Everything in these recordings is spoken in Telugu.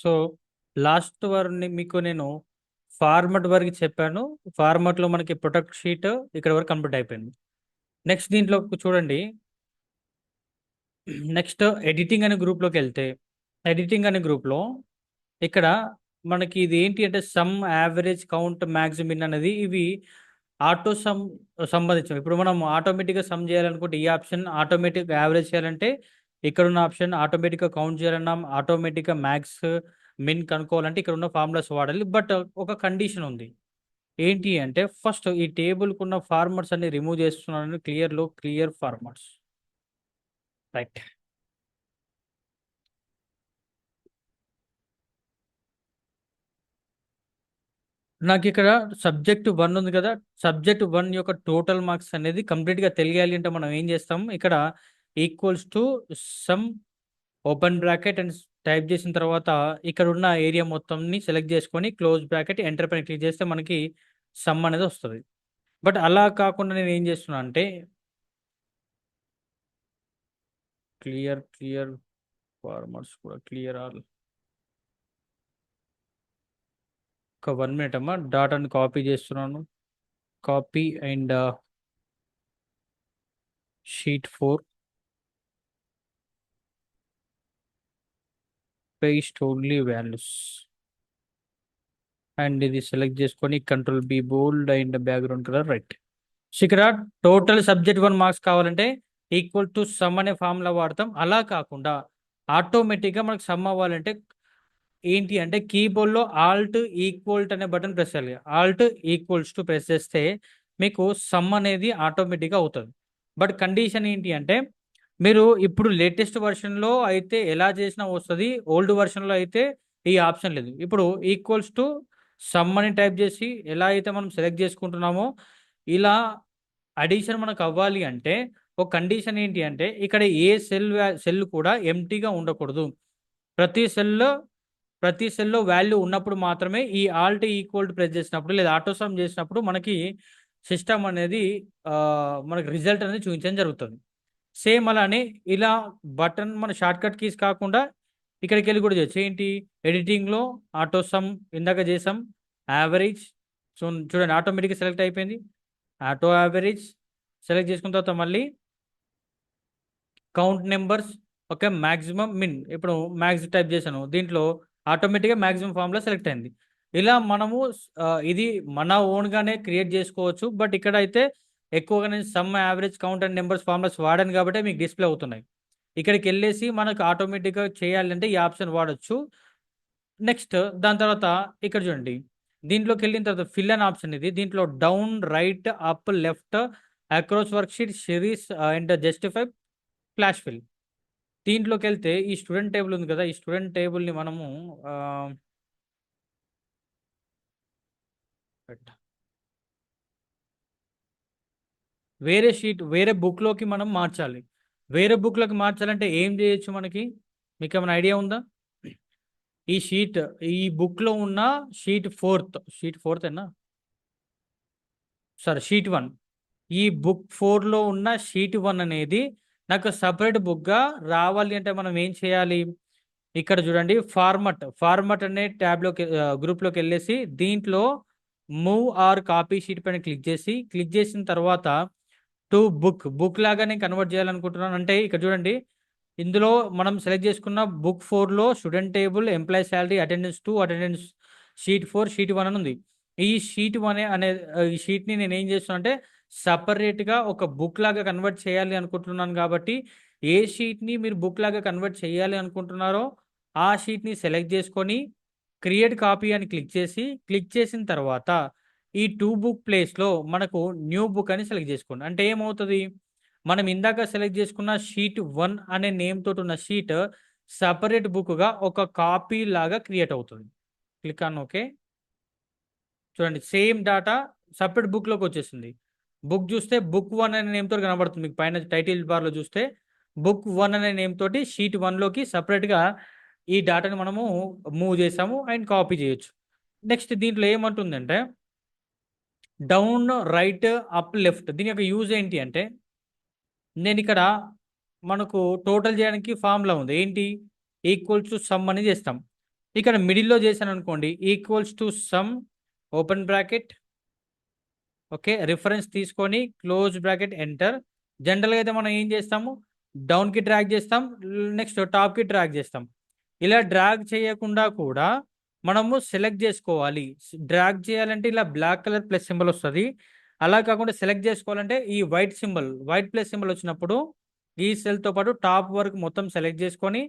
సో లాస్ట్ వరకు మీకు నేను ఫార్మట్ వరకు చెప్పాను. ఫార్మట్లో మనకి ప్రొటెక్ట్ షీట్ ఇక్కడ వరకు కంప్లీట్ అయిపోయింది. నెక్స్ట్ దీంట్లో చూడండి. నెక్స్ట్ ఎడిటింగ్ అనే గ్రూప్లోకి వెళ్తే, ఎడిటింగ్ అనే గ్రూప్లో ఇక్కడ మనకి ఇది ఏంటి అంటే సమ్, యావరేజ్, కౌంట్, మ్యాక్సిమిన్ అనేది ఇవి ఆటో సమ్ సంబంధించి. ఇప్పుడు మనం ఆటోమేటిక్గా సమ్ చేయాలనుకుంటే ఈ ఆప్షన్, ఆటోమేటిక్ యావరేజ్ చేయాలంటే ఇక్కడ ఉన్న ఆప్షన్, ఆటోమేటిక్గా కౌంట్ చేయాలన్నా, ఆటోమేటిక్గా మ్యాక్స్ మిన్ కనుక్కోవాలంటే ఇక్కడ ఉన్న ఫార్ములాస్ వాడాలి. బట్ ఒక కండిషన్ ఉంది. ఏంటి అంటే ఫస్ట్ ఈ టేబుల్కి ఉన్న ఫార్మర్స్ అన్ని రిమూవ్ చేస్తున్నాను. Clear farmers, right. నాకు ఇక్కడ సబ్జెక్ట్ 1 ఉంది కదా. సబ్జెక్ట్ 1 యొక్క టోటల్ మార్క్స్ అనేది కంప్లీట్గా తెలియాలి అంటే మనం ఏం చేస్తాం, ఇక్కడ equals to some open bracket and type చేసిన తర్వాత ఇక్కడ ఉన్న ఏరియా మొత్తంని సెలెక్ట్ చేసుకొని క్లోజ్ బ్రాకెట్ ఎంటర్ పైన క్లిక్ చేస్తే మనకి సమ్ అనేది వస్తుంది. బట్ అలా కాకుండా నేను ఏం చేస్తున్నా అంటే క్లియర్ ఫార్మర్స్ కూడా క్లియర్ ఆల్. ఒక 1 మినిట్ అమ్మా, డాటాని కాపీ చేస్తున్నాను. Copy and sheet 4 paste only values and ఇది సెలెక్ట్ చేసుకొని control B, bold and background colour right. So ఇక్కడ టోటల్ సబ్జెక్ట్ 1 మార్క్స్ కావాలంటే ఈక్వల్ టు సమ్ అనే ఫార్ములా వాడతాం. అలా కాకుండా ఆటోమేటిక్గా మనకు సమ్ అవ్వాలంటే ఏంటి అంటే కీబోర్డ్లో ఆల్ట్ ఈక్వల్ట్ అనే బటన్ ప్రెస్ చేయాలి. ఆల్ట్ ఈక్వల్స్ టు ప్రెస్ చేస్తే మీకు సమ్ అనేది ఆటోమేటిక్గా అవుతుంది. బట్ కండిషన్ ఏంటి అంటే మీరు ఇప్పుడు లేటెస్ట్ వర్షన్లో అయితే ఎలా చేసినా వస్తుంది, ఓల్డ్ వర్షన్లో అయితే ఈ ఆప్షన్ లేదు. ఇప్పుడు ఈక్వల్స్ టు సమ్ అని టైప్ చేసి ఎలా అయితే మనం సెలెక్ట్ చేసుకుంటున్నామో ఇలా అడిషన్ మనకు అవ్వాలి అంటే ఒక కండిషన్ ఏంటి అంటే ఇక్కడ ఏ సెల్ కూడా ఎంటీగా ఉండకూడదు. ప్రతి సెల్లో ప్రతి సెల్లో వాల్యూ ఉన్నప్పుడు మాత్రమే ఈ ఆల్ట్ ఈక్వల్ టు ప్రెస్ చేసినప్పుడు లేదా ఆటో సమ్ చేసినప్పుడు మనకి సిస్టమ్ అనేది మనకి రిజల్ట్ అనేది చూపించడం జరుగుతుంది. సేమ్ అలానే ఇలా బటన్ మన షార్ట్ కట్ కీస్ కాకుండా ఇక్కడికి వెళ్ళి కూడా చేయొచ్చు. ఏంటి ఎడిటింగ్లో ఆటో సమ్ ఇందాక చేసాం, యావరేజ్. సో చూడండి ఆటోమేటిక్గా సెలెక్ట్ అయిపోయింది. ఆటో యావరేజ్ సెలెక్ట్ చేసుకున్న తర్వాత మళ్ళీ కౌంట్ నెంబర్స్, ఓకే, మ్యాక్సిమం మిన్. ఇప్పుడు మ్యాక్స్ టైప్ చేశాను, దీంట్లో ఆటోమేటిక్గా మ్యాక్సిమం ఫార్ములా సెలెక్ట్ అయింది. ఇలా మనము ఇది మన ఓన్గానే క్రియేట్ చేసుకోవచ్చు. బట్ ఇక్కడ అయితే ఎక్కువగా నేను some, average, count and numbers formulas వాడాను కాబట్టి మీకు డిస్ప్లే అవుతున్నాయి. ఇక్కడికి వెళ్ళేసి మనకు ఆటోమేటిక్గా చేయాలంటే ఈ ఆప్షన్ వాడచ్చు. నెక్స్ట్ దాని తర్వాత ఇక్కడ చూడండి, దీంట్లోకి వెళ్ళిన తర్వాత ఫిల్ అనే ఆప్షన్ ఇది. దీంట్లో down, right, up, left, across work sheet, series and justify, flash fill. దీంట్లోకి వెళ్తే ఈ స్టూడెంట్ టేబుల్ ఉంది కదా, ఈ స్టూడెంట్ టేబుల్ని మనము వేరే షీట్, వేరే బుక్లోకి మనం మార్చాలి. వేరే బుక్లోకి మార్చాలంటే ఏం చేయొచ్చు మనకి, మీకు ఏమైనా ఐడియా ఉందా? ఈ షీట్, ఈ బుక్లో ఉన్న షీట్ ఫోర్త్ అన్నా, సరే షీట్ 1, ఈ బుక్ 4లో ఉన్న షీట్ 1 అనేది నాకు సపరేట్ బుక్గా రావాలి అంటే మనం ఏం చేయాలి, ఇక్కడ చూడండి ఫార్మట్ అనే ట్యాబ్లోకి గ్రూప్లోకి వెళ్ళేసి దీంట్లో మూవ్ ఆర్ కాపీ షీట్ పైన క్లిక్ చేసిన తర్వాత టు బుక్ లాగానే కన్వర్ట్ చేయాలనుకుంటున్నాను. అంటే ఇక్కడ చూడండి, ఇందులో మనం సెలెక్ట్ చేసుకున్న బుక్ 4లో student table, employee salary, attendance sheet 1 అని ఉంది. ఈ షీట్ 1 అనే ఈ షీట్ని నేను ఏం చేస్తున్నా అంటే సపరేట్గా ఒక బుక్ లాగా కన్వర్ట్ చేయాలి అనుకుంటున్నాను. కాబట్టి ఏ షీట్ని మీరు బుక్ లాగా కన్వర్ట్ చేయాలి అనుకుంటున్నారో ఆ షీట్ని సెలెక్ట్ చేసుకొని క్రియేట్ కాపీ అని క్లిక్ చేసిన తర్వాత ఈ టు బుక్ ప్లేస్లో మనకు న్యూ బుక్ అని సెలెక్ట్ చేసుకోండి. అంటే ఏమవుతుంది, మనం ఇందాక సెలెక్ట్ చేసుకున్న షీట్ 1 అనే నేమ్ తోటి ఉన్న షీట్ సపరేట్ బుక్గా ఒక కాపీ లాగా క్రియేట్ అవుతుంది. Click on okay. చూడండి సేమ్ డాటా సపరేట్ బుక్లోకి వచ్చేసింది. బుక్ చూస్తే బుక్ 1 అనే నేమ్ తోటి కనబడుతుంది. మీకు పైన టైటిల్ బార్లో చూస్తే బుక్ 1 అనే నేమ్ తోటి షీట్ 1లోకి సపరేట్గా ఈ డాటాని మనము మూవ్ చేసాము అండ్ కాపీ చేయొచ్చు. నెక్స్ట్ దీంట్లో ఏమంటుందంటే డౌన్, రైట్, అప్, లెఫ్ట్. దీని యొక్క యూజ్ ఏంటి అంటే నేను ఇక్కడ మనకు టోటల్ చేయడానికి ఫార్ములా ఉంది. ఏంటి, ఈక్వల్ టు సమ్ అని చేస్తాం. ఇక్కడ మిడిల్లో చేశాను అనుకోండి, equals to some open bracket, okay, reference తీసుకొని క్లోజ్ బ్రాకెట్ ఎంటర్. జనరల్గా అయితే మనం ఏం చేస్తాము, డౌన్కి డ్రాగ్ చేస్తాం, నెక్స్ట్ టాప్కి డ్రాగ్ చేస్తాం. ఇలా డ్రాగ్ చేయకుండా కూడా మనము సెలెక్ట్ చేసుకోవాలి. డ్రాగ్ చేయాలంటే ఇలా బ్లాక్ కలర్ ప్లస్ సింబల్ వస్తుంది. అలా కాకుండా సెలెక్ట్ చేసుకోవాలంటే ఈ white symbol, white plus symbol వచ్చినప్పుడు ఈ సెల్తో పాటు టాప్ వరకు మొత్తం సెలెక్ట్ చేసుకొని,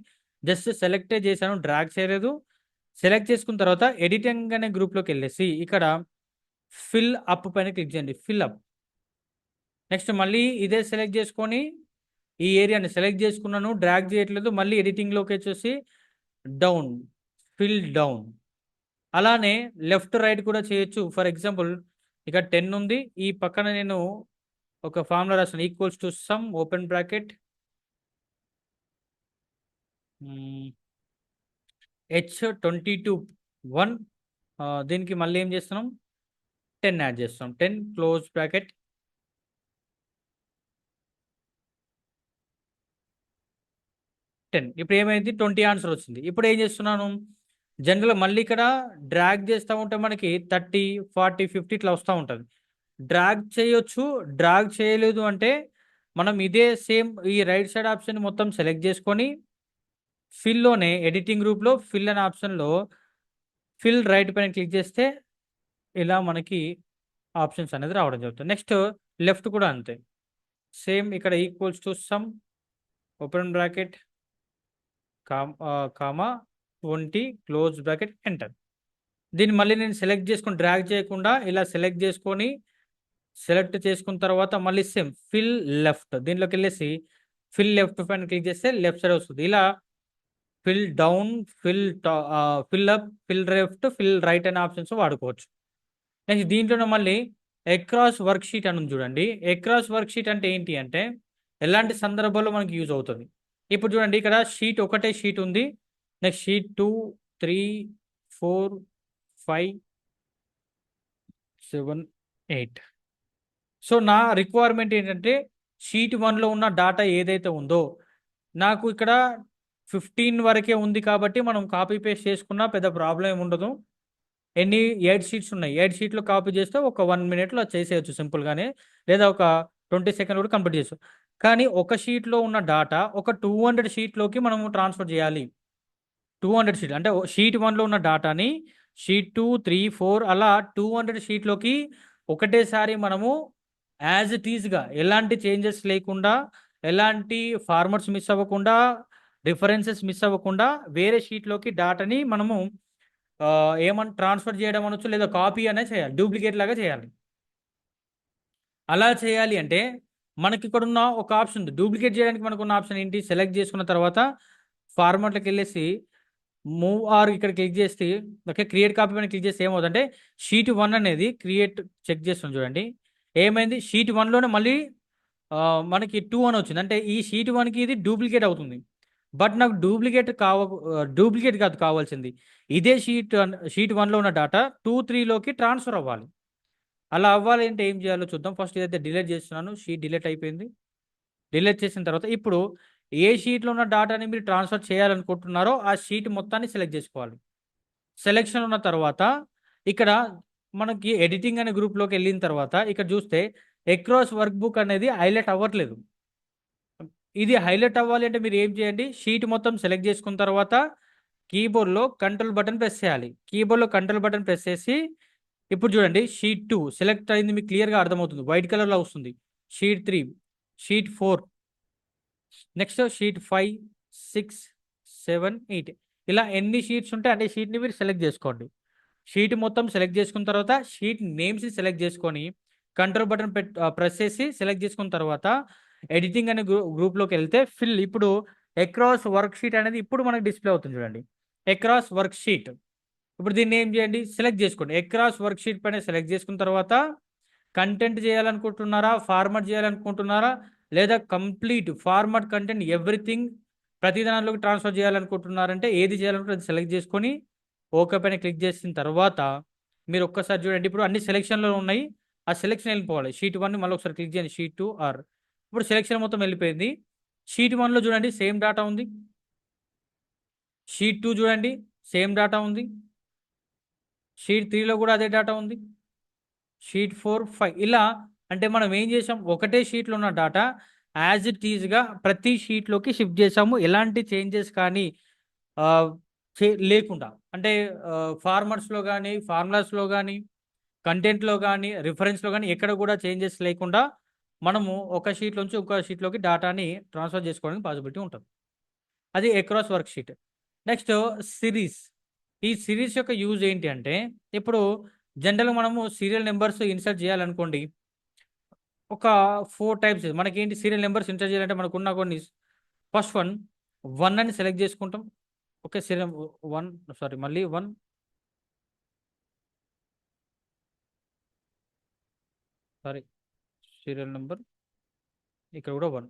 జస్ట్ సెలెక్టే చేశాను, డ్రాగ్ చేయలేదు. సెలెక్ట్ చేసుకున్న తర్వాత ఎడిటింగ్ అనే గ్రూప్లోకి వెళ్ళేసి ఇక్కడ ఫిల్ అప్ పైన క్లిక్ చేయండి, ఫిల్ అప్. నెక్స్ట్ మళ్ళీ ఇదే సెలెక్ట్ చేసుకొని ఈ ఏరియాని సెలెక్ట్ చేసుకున్నాను, డ్రాగ్ చేయట్లేదు. మళ్ళీ ఎడిటింగ్లోకి వచ్చేసి డౌన్, ఫిల్ డౌన్. అలానే లెఫ్ట్ రైట్ కూడా చేయొచ్చు. ఫర్ ఎగ్జాంపుల్ ఇక్కడ 10 ఉంది, ఈ పక్కన నేను ఒక ఫార్ములా రాస్తాను, equals to some open bracket H22 1. దీనికి మళ్ళీ ఏం చేస్తున్నాం, 10 యాడ్ చేస్తాం, 10 క్లోజ్ బ్రాకెట్ 10. ఇప్పుడు ఏమైంది, 20 ఆన్సర్ వచ్చింది. ఇప్పుడు ఏం చేస్తున్నాను, జనరల్గా మళ్ళీ ఇక్కడ డ్రాగ్ చేస్తూ ఉంటే మనకి 30, 40, 50 ఇట్లా వస్తూ ఉంటుంది. డ్రాగ్ చేయొచ్చు, డ్రాగ్ చేయలేదు అంటే మనం ఇదే సేమ్ ఈ రైట్ సైడ్ ఆప్షన్ మొత్తం సెలెక్ట్ చేసుకొని ఫిల్లోనే ఎడిటింగ్ గ్రూప్లో ఫిల్ అనే ఆప్షన్లో ఫిల్ రైట్ పైన క్లిక్ చేస్తే ఇలా మనకి ఆప్షన్స్ అనేది రావడం జరుగుతుంది. నెక్స్ట్ లెఫ్ట్ కూడా అంతే, సేమ్ ఇక్కడ equals to some open bracket comma 20 close bracket enter. దీన్ని మళ్ళీ నేను సెలెక్ట్ చేసుకొని డ్రాగ్ చేయకుండా ఇలా సెలెక్ట్ చేసుకొని, సెలెక్ట్ చేసుకున్న తర్వాత మళ్ళీ సేమ్ ఫిల్ లెఫ్ట్, దీంట్లోకి వెళ్ళేసి ఫిల్ లెఫ్ట్ పైన క్లిక్ చేస్తే లెఫ్ట్ సైడ్ వస్తుంది. ఇలా fall down, fill up, fill left, fill right అనే ఆప్షన్స్ వాడుకోవచ్చు. నెక్స్ట్ దీంట్లోనే మళ్ళీ అక్రాస్ వర్క్ షీట్ అని ఉంది చూడండి. అక్రాస్ వర్క్ షీట్ అంటే ఏంటి అంటే ఎలాంటి సందర్భాల్లో మనకి యూజ్ అవుతుంది. ఇప్పుడు చూడండి, ఇక్కడ షీట్ ఒకటే షీట్ ఉంది, నెక్స్ట్ షీట్ 2, 3, 4, 5, 7, 8. సో నా రిక్వైర్మెంట్ ఏంటంటే షీట్ 1లో ఉన్న డాటా ఏదైతే ఉందో నాకు ఇక్కడ 15 వరకే ఉంది కాబట్టి మనం కాపీ పేస్ట్ చేసుకున్నా పెద్ద ప్రాబ్లం ఏమి ఉండదు. 8 షీట్స్ ఉన్నాయి, 8 షీట్లు కాపీ చేస్తే ఒక 1 మినిట్లో చేసేయచ్చు సింపుల్గానే, లేదా ఒక 20 సెకండ్ కూడా కంప్లీట్ చేయొచ్చు. కానీ ఒక షీట్లో ఉన్న డాటా ఒక 200 షీట్లోకి మనము ట్రాన్స్ఫర్ చేయాలి. 200 షీట్ అంటే షీట్ 1లో ఉన్న డాటాని షీట్ 2, 3, 4 అలా 200 షీట్లోకి ఒకటేసారి మనము యాజ్ ఇట్ ఈజ్గా ఎలాంటి చేంజెస్ లేకుండా, ఎలాంటి ఫార్మాట్స్ మిస్ అవ్వకుండా, రిఫరెన్సెస్ మిస్ అవ్వకుండా వేరే షీట్లోకి డాటాని మనము ఏమన్నా ట్రాన్స్ఫర్ చేయడం అనొచ్చు, లేదా కాపీ అనే చేయాలి, డూప్లికేట్ లాగా చేయాలి. అలా చేయాలి అంటే మనకి ఇక్కడ ఉన్న ఒక ఆప్షన్ ఉంది, డూప్లికేట్ చేయడానికి మనకు ఉన్న ఆప్షన్ ఏంటి, సెలెక్ట్ చేసుకున్న తర్వాత ఫార్మాట్లోకి వెళ్ళేసి మూవ్ ఆర్ ఇక్కడ క్లిక్ చేస్తే, ఓకే, క్రియేట్ కాపీ పైన క్లిక్ చేస్తే ఏమవుతుందంటే షీట్ 1 అనేది క్రియేట్ చెక్ చేస్తుంది చూడండి. ఏమైంది, షీట్ 1లోనే మళ్ళీ మనకి 2 అని వచ్చింది, అంటే ఈ షీట్ 1కి ఇది డూప్లికేట్ అవుతుంది. బట్ నాకు డూప్లికేట్ కాదు కావాల్సింది, ఇదే షీట్ 1లో ఉన్న డాటా 2, 3లోకి ట్రాన్స్ఫర్ అవ్వాలి. అలా అవ్వాలి అంటే ఏం చేయాలో చూద్దాం. ఫస్ట్ ఇదైతే డిలీట్ చేస్తున్నాను, షీట్ డిలీట్ అయిపోయింది. డిలీట్ చేసిన తర్వాత ఇప్పుడు ఏ షీట్లో ఉన్న డాటాని మీరు ట్రాన్స్ఫర్ చేయాలనుకుంటున్నారో ఆ షీట్ మొత్తాన్ని సెలెక్ట్ చేసుకోవాలి. సెలెక్షన్ ఉన్న తర్వాత ఇక్కడ మనకి ఎడిటింగ్ అనే గ్రూప్లోకి వెళ్ళిన తర్వాత ఇక్కడ చూస్తే అక్రాస్ వర్క్ బుక్ అనేది హైలైట్ అవ్వట్లేదు. ఇది హైలైట్ అవ్వాలి అంటే మీరు ఏం చేయండి, షీట్ మొత్తం సెలెక్ట్ చేసుకున్న తర్వాత కీబోర్డ్లో కంట్రోల్ బటన్ ప్రెస్ చేయాలి. కీబోర్డ్లో కంట్రోల్ బటన్ ప్రెస్ చేసి ఇప్పుడు చూడండి, షీట్ 2 సెలెక్ట్ అయింది, మీకు క్లియర్గా అర్థమవుతుంది, వైట్ కలర్లో వస్తుంది. షీట్ 3, షీట్ 4, నెక్స్ట్ షీట్ 5, 6, 7, 8 ఇలా ఎన్ని షీట్స్ ఉంటే అన్ని షీట్ని మీరు సెలెక్ట్ చేసుకోండి. షీట్ మొత్తం సెలెక్ట్ చేసుకున్న తర్వాత షీట్ నేమ్స్ని సెలెక్ట్ చేసుకొని కంట్రోల్ బటన్ ప్రెస్ చేసి సెలెక్ట్ చేసుకున్న తర్వాత ఎడిటింగ్ అనే గ్రూప్లోకి వెళ్తే ఫిల్, ఇప్పుడు అక్రాస్ వర్క్ షీట్ అనేది ఇప్పుడు మనకి డిస్ప్లే అవుతుంది చూడండి, అక్రాస్ వర్క్ షీట్. ఇప్పుడు దీన్ని ఏం చేయండి, సెలెక్ట్ చేసుకోండి. అక్రాస్ వర్క్ షీట్ పైన సెలెక్ట్ చేసుకున్న తర్వాత కంటెంట్ చేయాలనుకుంటున్నారా, ఫార్మాట్ చేయాలనుకుంటున్నారా, లేదా కంప్లీట్ ఫార్మాట్, కంటెంట్, ఎవ్రీథింగ్ ప్రతి దానిలోకి ట్రాన్స్ఫర్ చేయాలనుకుంటున్నారంటే ఏది చేయాలనుకుంటే అది సెలెక్ట్ చేసుకొని ఓకే పైన క్లిక్ చేసిన తర్వాత మీరు ఒక్కసారి చూడండి, ఇప్పుడు అన్ని సెలెక్షన్లో ఉన్నాయి, ఆ సెలెక్షన్ వెళ్ళిపోవాలి. షీట్ 1 మళ్ళీ ఒకసారి క్లిక్ చేయండి, షీట్ 2 ఆర్ ఇప్పుడు సెలెక్షన్ మొత్తం వెళ్ళిపోయింది. షీట్ 1లో చూడండి సేమ్ డాటా ఉంది, షీట్ 2 చూడండి సేమ్ డేటా ఉంది. షీట్ 3లో కూడా అదే డేటా ఉంది. షీట్ 4, 5 ఇలా. అంటే మనం ఏం చేసాం, ఒకటే షీట్లో ఉన్న డేటా యాజ్ ఇట్ ఈజ్గా ప్రతి షీట్లోకి షిఫ్ట్ చేసాము. ఎలాంటి చేంజెస్ కానీ ఆ, లేకుండా. అంటే ఫార్మర్స్లో కానీ, ఫార్ములాస్లో కానీ, కంటెంట్లో కానీ, రిఫరెన్స్లో కానీ ఎక్కడ కూడా చేంజెస్ లేకుండా మనము ఒక షీట్ నుంచి ఒక షీట్లోకి డేటాని ట్రాన్స్ఫర్ చేసుకోవడానికి పాసిబిలిటీ ఉంటుంది. అది across work sheet. Next series. ఈ సిరీస్ యొక్క యూజ్ ఏంటి అంటే, ఇప్పుడు జనరల్గా మనము సీరియల్ నెంబర్స్ ఇన్సర్ట్ చేయాలనుకోండి. ఒక 4 టైప్స్ మనకేంటి సీరియల్ నెంబర్స్ ఇన్సర్ట్ చేయాలంటే మనకున్న కొన్ని. ఫస్ట్ వన్ అని సెలెక్ట్ చేసుకుంటాం. ఓకే, సీరియల్ 1, సారీ మళ్ళీ 1, సారీ సీరియల్ నెంబర్ ఇక్కడ కూడా 1.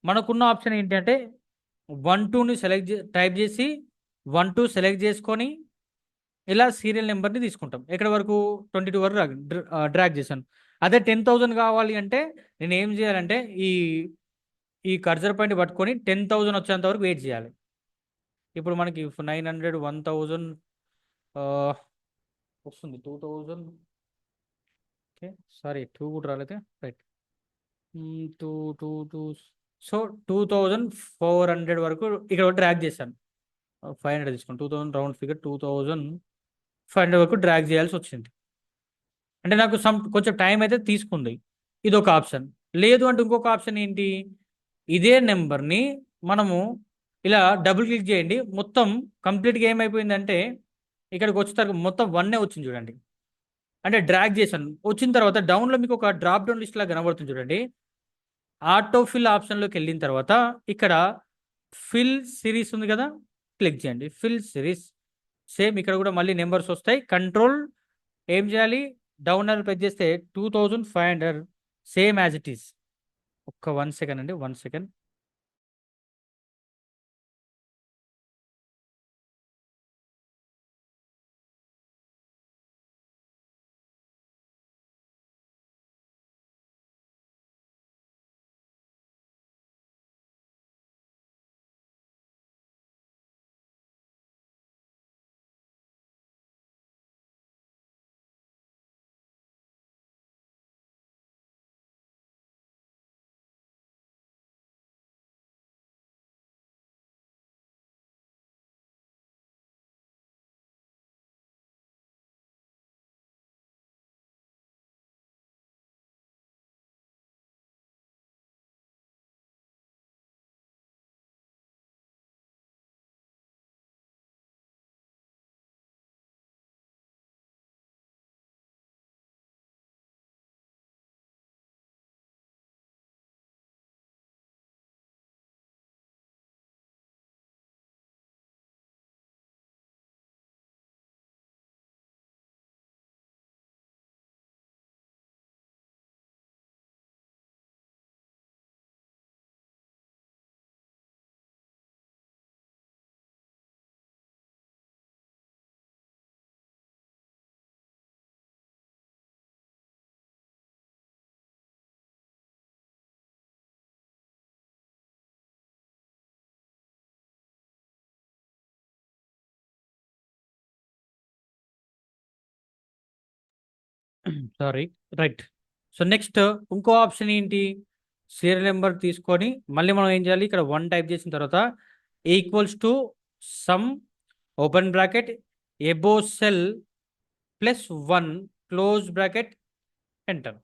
మనకున్న ఆప్షన్ ఏంటి అంటే 1, 2ని టైప్ చేసి 1, 2 సెలెక్ట్ చేసుకొని ఇలా సీరియల్ నెంబర్ని తీసుకుంటాం. ఎక్కడి వరకు 22 వరకు డ్రాగ్ చేశాను. అదే 10,000 కావాలి అంటే నేను ఏం చేయాలంటే ఈ ఈ కర్జర్ పాయింట్ పట్టుకొని 10,000 వచ్చేంత వరకు వెయిట్ చేయాలి. ఇప్పుడు మనకి 900, 1,000 వస్తుంది. 2,000. ఓకే, సారీ 2 కూడా రాలేదు. రైట్. 2, 2, 2. సో 2,400 వరకు ఇక్కడ డ్రాగ్ చేశాను. 500 తీసుకోండి. 2,000 రౌండ్ ఫిగర్ 2,500 వరకు డ్రాగ్ చేయాల్సి వచ్చింది. అంటే నాకు కొంచెం టైం అయితే తీసుకుంది. ఇది ఒక ఆప్షన్. లేదు అంటే ఇంకొక ఆప్షన్ ఏంటి, ఇదే నెంబర్ని మనము ఇలా డబుల్ క్లిక్ చేయండి. మొత్తం కంప్లీట్గా ఏమైపోయిందంటే ఇక్కడికి వచ్చేసరికి మొత్తం 1 వచ్చింది చూడండి. అంటే డ్రాగ్ చేశాను. వచ్చిన తర్వాత డౌన్లో మీకు ఒక డ్రాప్ డౌన్ లిస్ట్ లాగా కనబడుతుంది చూడండి. ఆటో ఫిల్ ఆప్షన్లోకి వెళ్ళిన తర్వాత ఇక్కడ ఫిల్ సిరీస్ ఉంది కదా, క్లిక్ చేయండి. Fill series. సేమ్ ఇక్కడ కూడా మళ్ళీ నెంబర్స్ వస్తాయి. కంట్రోల్ ఏం చేయాలి, డౌన్ అని ప్రెస్ చేస్తే 2,500 సేమ్ యాజ్ ఇట్ ఈస్. ఒక్క 1 సెకండ్ అండి, 1 second. Sorry. Right. So next ఇంకో ఆప్షన్ ఏంటి, సీరియల్ నెంబర్ తీసుకొని మళ్ళీ మనం ఏం చేయాలి, ఇక్కడ 1 టైప్ చేసిన తర్వాత equals to some open bracket above cell +1 close bracket enter.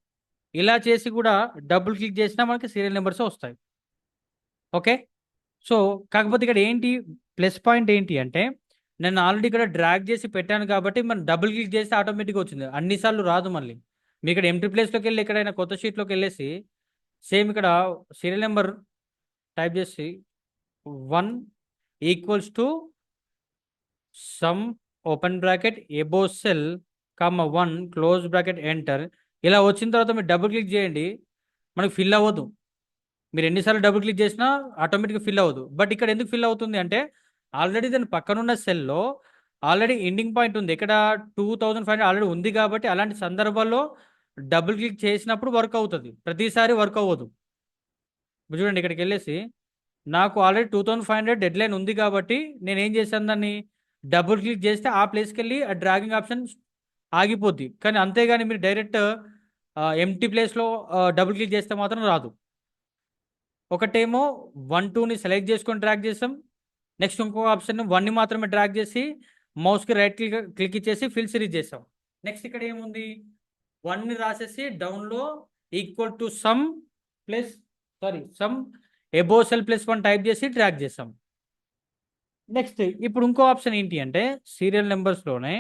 ఇలా చేసి కూడా డబుల్ క్లిక్ చేసినా మనకి సీరియల్ నెంబర్స్ వస్తాయి. ఓకే. సో కాకపోతే ఇక్కడ ఏంటి ప్లస్ పాయింట్ ఏంటి అంటే, నేను ఆల్రెడీ ఇక్కడ డ్రాగ్ చేసి పెట్టాను కాబట్టి మనం డబుల్ క్లిక్ చేస్తే ఆటోమేటిక్గా వచ్చింది. అన్నిసార్లు రాదు. మళ్ళీ మీ ఇక్కడ ఎంటీ ప్లేస్లోకి వెళ్ళి ఎక్కడైనా కొత్త షీట్లోకి వెళ్ళేసి సేమ్ ఇక్కడ సీరియల్ నెంబర్ టైప్ చేసి 1 equals to some open bracket above cell 1 close bracket enter. ఇలా వచ్చిన తర్వాత మీరు డబుల్ క్లిక్ చేయండి, మనకి ఫిల్ అవ్వదు. మీరు ఎన్నిసార్లు డబుల్ క్లిక్ చేసినా ఆటోమేటిక్గా ఫిల్ అవ్వదు. బట్ ఇక్కడ ఎందుకు ఫిల్ అవుతుంది అంటే ఆల్రెడీ దాని పక్కనున్న సెల్లో ఆల్రెడీ ఎండింగ్ పాయింట్ ఉంది. ఇక్కడ 2,500 ఆల్రెడీ ఉంది కాబట్టి అలాంటి సందర్భాల్లో డబుల్ క్లిక్ చేసినప్పుడు వర్క్ అవుతుంది, ప్రతిసారి వర్క్ అవ్వదు. ఇప్పుడు చూడండి ఇక్కడికి వెళ్ళేసి నాకు ఆల్రెడీ 2,500 డెడ్ లైన్ ఉంది కాబట్టి నేను ఏం చేశాను, దాన్ని డబుల్ క్లిక్ చేస్తే ఆ ప్లేస్కి వెళ్ళి ఆ డ్రాగింగ్ ఆప్షన్ ఆగిపోద్ది. కానీ అంతేగాని మీరు డైరెక్ట్ ఎంటీ ప్లేస్లో డబుల్ క్లిక్ చేస్తే మాత్రం రాదు. ఒకటేమో 1 2ని సెలెక్ట్ చేసుకొని డ్రాగ్ చేస్తాం. నెక్స్ట్ ఇంకో ఆప్షన్ 1ని మాత్రమే డ్రాగ్ చేసి మౌస్కి రైట్ క్లిక్ ఇచ్చేసి ఫిల్ సిరీస్ చేస్తాం. నెక్స్ట్ ఇక్కడ ఏముంది, 1ని రాసేసి డౌన్లో equal to sum plus some above cell +1 type చేసి డ్రాగ్ చేస్తాం. నెక్స్ట్ ఇప్పుడు ఇంకో ఆప్షన్ ఏంటి అంటే సీరియల్ నెంబర్స్లోనే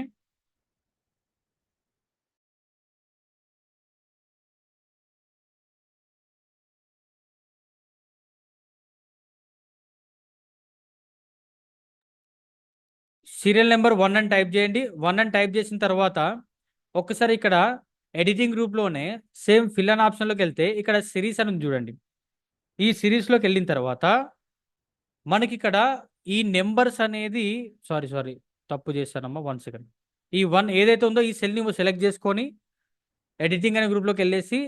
సీరియల్ నెంబర్ 1 అని టైప్ చేయండి. 1 అని టైప్ చేసిన తర్వాత ఒక్కసారి ఇక్కడ ఎడిటింగ్ గ్రూప్లోనే సేమ్ ఫిల్ అన్ ఆప్షన్లోకి వెళ్తే ఇక్కడ సిరీస్ అని ఉంది చూడండి. ఈ సిరీస్లోకి వెళ్ళిన తర్వాత మనకి ఇక్కడ ఈ నెంబర్స్ అనేది సారీ తప్పు చేశానమ్మా, 1 సెకండ్. ఈ 1 ఏదైతే ఉందో ఈ సెల్ని సెలెక్ట్ చేసుకొని ఎడిటింగ్ అనే గ్రూప్లోకి వెళ్ళేసి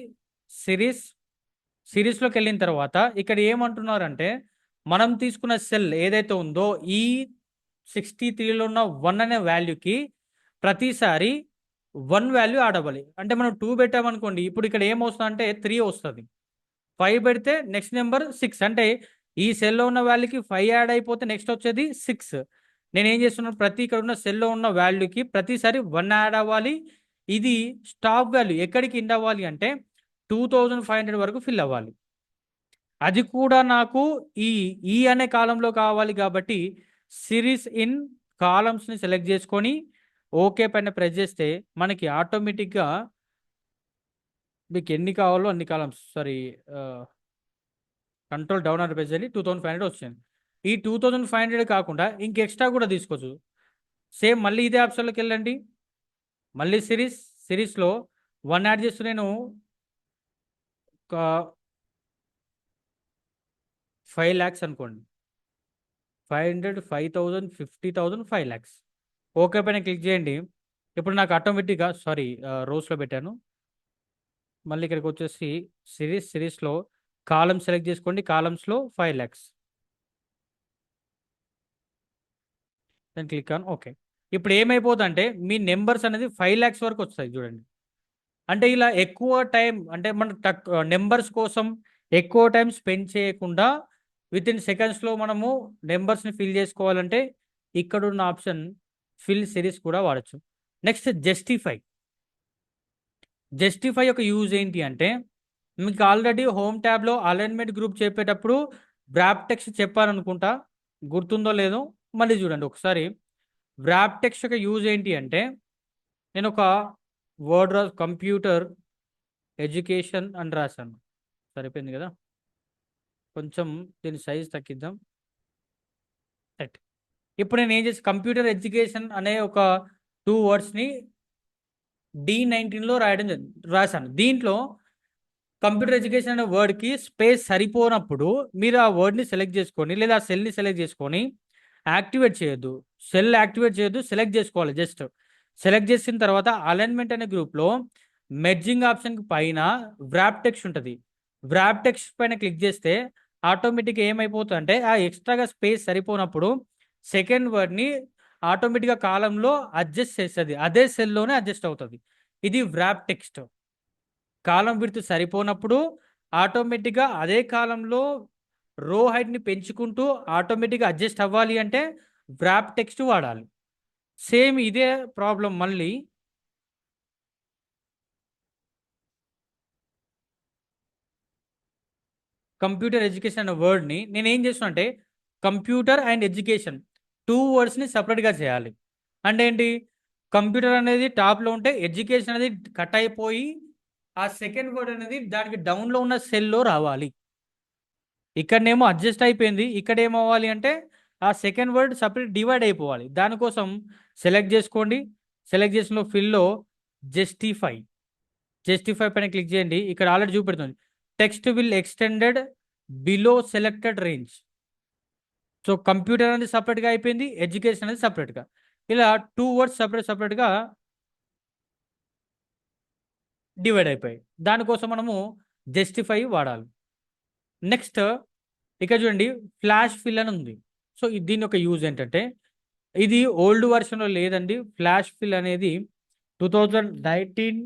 సిరీస్లోకి వెళ్ళిన తర్వాత ఇక్కడ ఏమంటున్నారంటే మనం తీసుకున్న సెల్ ఏదైతే ఉందో ఈ 63లో ఉన్న 1 అనే వాల్యూకి ప్రతిసారి 1 వాల్యూ యాడ్ అవ్వాలి. అంటే మనం 2 పెట్టామనుకోండి, ఇప్పుడు ఇక్కడ ఏమొస్తుంది అంటే 3 వస్తుంది. 5 పెడితే నెక్స్ట్ నెంబర్ 6, అంటే ఈ సెల్లో ఉన్న వాల్యూకి 5 యాడ్ అయిపోతే నెక్స్ట్ వచ్చేది 6. నేను ఏం చేస్తున్నాను, ప్రతి ఇక్కడ ఉన్న సెల్లో ఉన్న వాల్యూకి ప్రతిసారి 1 యాడ్ అవ్వాలి. ఇది స్టాప్ వాల్యూ ఎక్కడికి ఎండ్ అవ్వాలి అంటే 2500 వరకు ఫిల్ అవ్వాలి. అది కూడా నాకు ఈ అనే కాలంలో కావాలి కాబట్టి సిరీస్ ఇన్ కాలమ్స్ని సెలెక్ట్ చేసుకొని ఓకే పైన ప్రెస్ చేస్తే మనకి ఆటోమేటిక్గా మీకు ఎన్ని కావాలో అన్ని కాలమ్స్ కంట్రోల్ డౌన్ అని ప్రెస్ చేయండి, 2500 వచ్చింది. ఈ 2500 కాకుండా ఇంక ఎక్స్ట్రా కూడా తీసుకోవచ్చు. సేమ్ మళ్ళీ ఇదే ఆప్షన్లోకి వెళ్ళండి. మళ్ళీ సిరీస్లో 1 యాడ్ చేస్తూ నేను ఒక 5 lakhs అనుకోండి, 500, 5000, 50,000, 5 lakhs. ఓకే పైన క్లిక్ చేయండి. ఇప్పుడు నాకు ఆటోమేటిక్గా రోస్లో పెట్టాను. మళ్ళీ ఇక్కడికి వచ్చేసి సిరీస్లో కాలమ్ సెలెక్ట్ చేసుకోండి, కాలమ్స్లో 5 lakhs. నేను క్లిక్ ఆన్ ఓకే. ఇప్పుడు ఏమైపోతుందంటే మీ నెంబర్స్ అనేది 5 lakhs వరకు వస్తాయి చూడండి. అంటే ఇలా ఎక్కువ టైం, అంటే మన నెంబర్స్ కోసం ఎక్కువ టైం స్పెండ్ చేయకుండా వితిన్ సెకండ్స్లో మనము నెంబర్స్ని ఫిల్ చేసుకోవాలంటే ఇక్కడున్న ఆప్షన్ ఫిల్ సిరీస్ కూడా వాడచ్చు. నెక్స్ట్ జస్టిఫై యొక్క యూజ్ ఏంటి అంటే మీకు ఆల్రెడీ హోమ్ ట్యాబ్లో అలైన్మెంట్ గ్రూప్ చెప్పేటప్పుడు వ్రాప్ టెక్స్ట్ చెప్పాలనుకుంటా, గుర్తుందో లేదో మళ్ళీ చూడండి ఒకసారి. వ్రాప్ టెక్స్ట్ యొక్క యూజ్ ఏంటి అంటే నేను ఒక వర్డ్ కంప్యూటర్ ఎడ్యుకేషన్ అని రాశాను, సరిపోయింది కదా. కొంచెం దీని సైజ్ తగ్గిద్దాం. రైట్. ఇప్పుడు నేను ఏం చేసి కంప్యూటర్ ఎడ్యుకేషన్ అనే ఒక 2 wordsని D19లో రాశాను. దీంట్లో కంప్యూటర్ ఎడ్యుకేషన్ అనే వర్డ్కి స్పేస్ సరిపోనప్పుడు మీరు ఆ వర్డ్ని సెలెక్ట్ చేసుకొని లేదా ఆ సెల్ని సెలెక్ట్ చేసుకొని యాక్టివేట్ చేయొద్దు, సెలెక్ట్ చేసుకోవాలి. జస్ట్ సెలెక్ట్ చేసిన తర్వాత అలైన్మెంట్ అనే గ్రూప్లో మెర్జింగ్ ఆప్షన్ పైన వ్రాప్ టెక్స్ట్ ఉంటుంది. వ్రాప్ టెక్స్ట్ పైన క్లిక్ చేస్తే ఆటోమేటిక్గా ఏమైపోతుంది అంటే ఆ ఎక్స్ట్రాగా స్పేస్ సరిపోనప్పుడు సెకండ్ వర్డ్ని ఆటోమేటిక్గా కాలంలో అడ్జస్ట్ చేస్తుంది, అదే సెల్లోనే అడ్జస్ట్ అవుతుంది. ఇది వ్రాప్ టెక్స్ట్. కాలం విడ్త్ సరిపోనప్పుడు ఆటోమేటిక్గా అదే కాలంలో రో హైట్ని పెంచుకుంటూ ఆటోమేటిక్గా అడ్జస్ట్ అవ్వాలి అంటే వ్రాప్ టెక్స్ట్ వాడాలి. సేమ్ ఇదే ప్రాబ్లం మళ్ళీ కంప్యూటర్ ఎడ్యుకేషన్ అనే వర్డ్ని నేను ఏం చేస్తున్నా అంటే కంప్యూటర్ అండ్ ఎడ్యుకేషన్ 2 wordsని సపరేట్గా చేయాలి. అంటే ఏంటి, కంప్యూటర్ అనేది టాప్లో ఉంటే ఎడ్యుకేషన్ అనేది కట్ అయిపోయి ఆ సెకండ్ వర్డ్ అనేది దానికి డౌన్లో ఉన్న సెల్లో రావాలి. ఇక్కడనేమో అడ్జస్ట్ అయిపోయింది, ఇక్కడ ఏమవ్వాలి అంటే ఆ సెకండ్ వర్డ్ సపరేట్ డివైడ్ అయిపోవాలి. దానికోసం సెలెక్ట్ చేసుకోండి, సెలెక్ట్ చేసిన ఫిల్లో జస్టిఫై పైన క్లిక్ చేయండి. ఇక్కడ ఆల్రెడీ చూపెడుతుంది text will extended below selected range. So computer అనేది సపరేట్గా అయిపోయింది, ఎడ్యుకేషన్ అనేది సపరేట్గా. ఇలా 2 words సపరేట్గా డివైడ్ అయిపోయాయి. దానికోసం మనము జస్టిఫై వాడాలి. నెక్స్ట్ ఇక్కడ చూడండి ఫ్లాష్ ఫిల్ అని ఉంది. సో దీని యొక్క యూజ్ ఏంటంటే ఇది ఓల్డ్ వర్షన్లో లేదండి. ఫ్లాష్ ఫిల్ అనేది 2019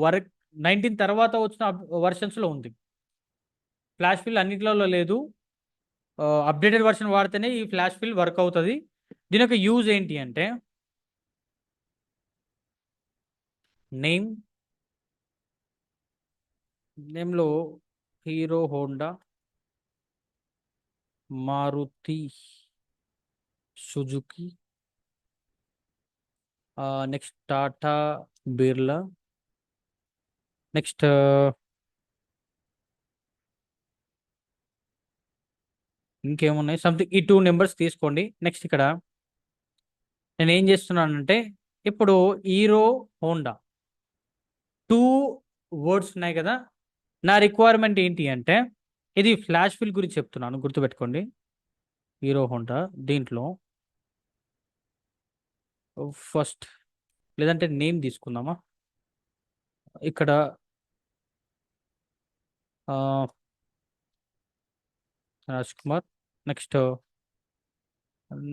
వరకు 19 తర్వాత వచ్చిన వర్షన్స్లో ఉంది. ఫ్లాష్ ఫిల్ అన్నిట్లలో లేదు. అప్డేటెడ్ వర్షన్ వాడితేనే ఈ ఫ్లాష్ ఫిల్ వర్క్ అవుతుంది. దీని యొక్క యూజ్ ఏంటి అంటే నేమ్ నేమ్లో Hero Honda, Maruti Suzuki, next Tata Birla, next ఇంకేమున్నాయి సంథింగ్ ఈ 2 నెంబర్స్ తీసుకోండి. నెక్స్ట్ ఇక్కడ నేను ఏం చేస్తున్నానంటే ఇప్పుడు హీరో హోండా 2 వర్డ్స్ ఉన్నాయి కదా. నా రిక్వైర్మెంట్ ఏంటి అంటే ఇది ఫ్లాష్ ఫిల్ గురించి చెప్తున్నాను, గుర్తుపెట్టుకోండి. హీరో హోండా దీంట్లో ఫస్ట్ లేదంటే నేమ్ తీసుకుందామా. ఇక్కడ ఆ, రాజ్ కుమార్, నెక్స్ట్